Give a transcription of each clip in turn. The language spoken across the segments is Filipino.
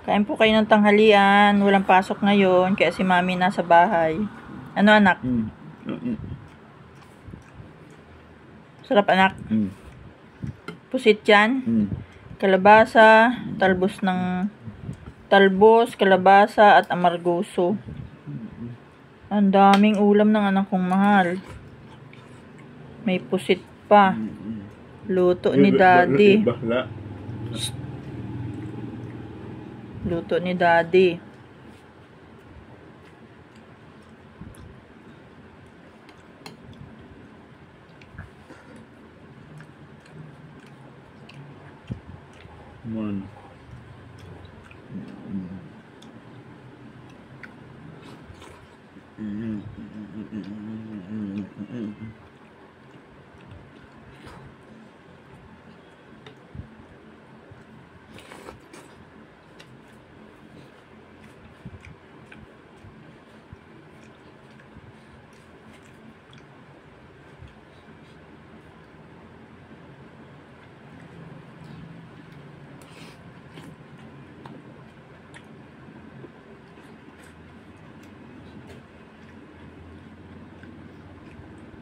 Kain po kayo ng tanghalian. Walang pasok ngayon, kaya si mami nasa bahay. Ano anak? Sarap anak? Pusit yan? Kalabasa, talbos, kalabasa at amargoso. Ang daming ulam ng anak kong mahal. May pusit pa. Luto ni daddy. Luto ni daddy.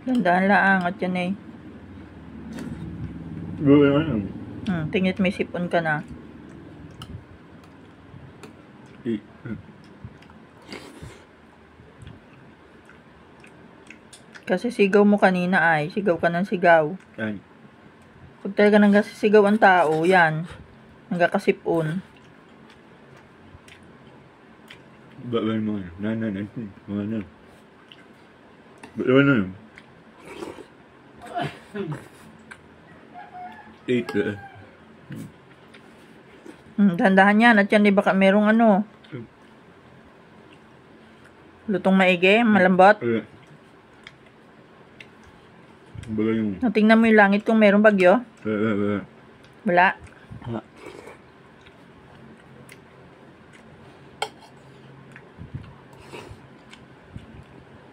Dandaan lang at yan eh. Tingit may sipon ka na. Kasi sigaw mo kanina ay. Sigaw ka ng sigaw. Pag talaga nanggasigaw ang tao, yan. Nanggakasipon. Bakit mo? Nanan. Bakit mo? 8. Dahan-dahan yan. At yan, di baka merong ano. Lutong maigi, malambot. Tingnan mo yung langit kung merong bagyo. Wala.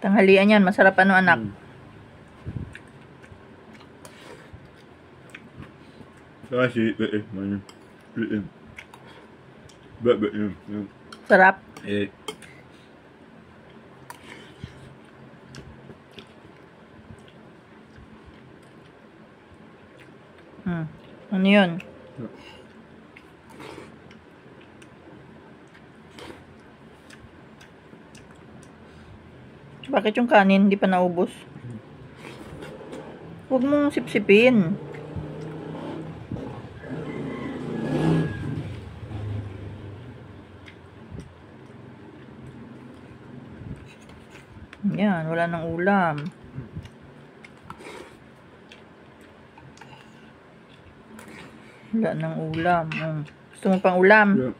Tanghalian yan. Masarap ano anak. Sarap. Ano yun? Bakit yung kanin hindi pa naubos? Huwag mong sipsipin. Yan, wala nang ulam. Wala nang ulam. Gusto mo pang ulam?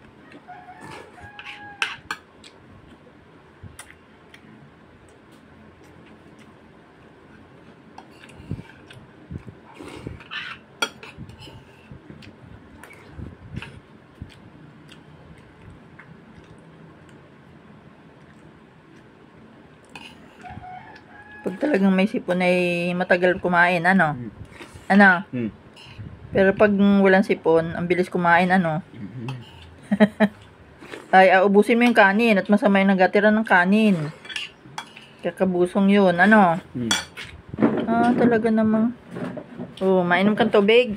Pag talagang may sipon ay matagal kumain, ano? Ano? Pero pag walang sipon, ang bilis kumain, ano? Ay, aubusin mo yung kanin at masama yung nagatira ng kanin. Kakabusong yun, ano? Talaga namang. Oh, mainom kang tubig.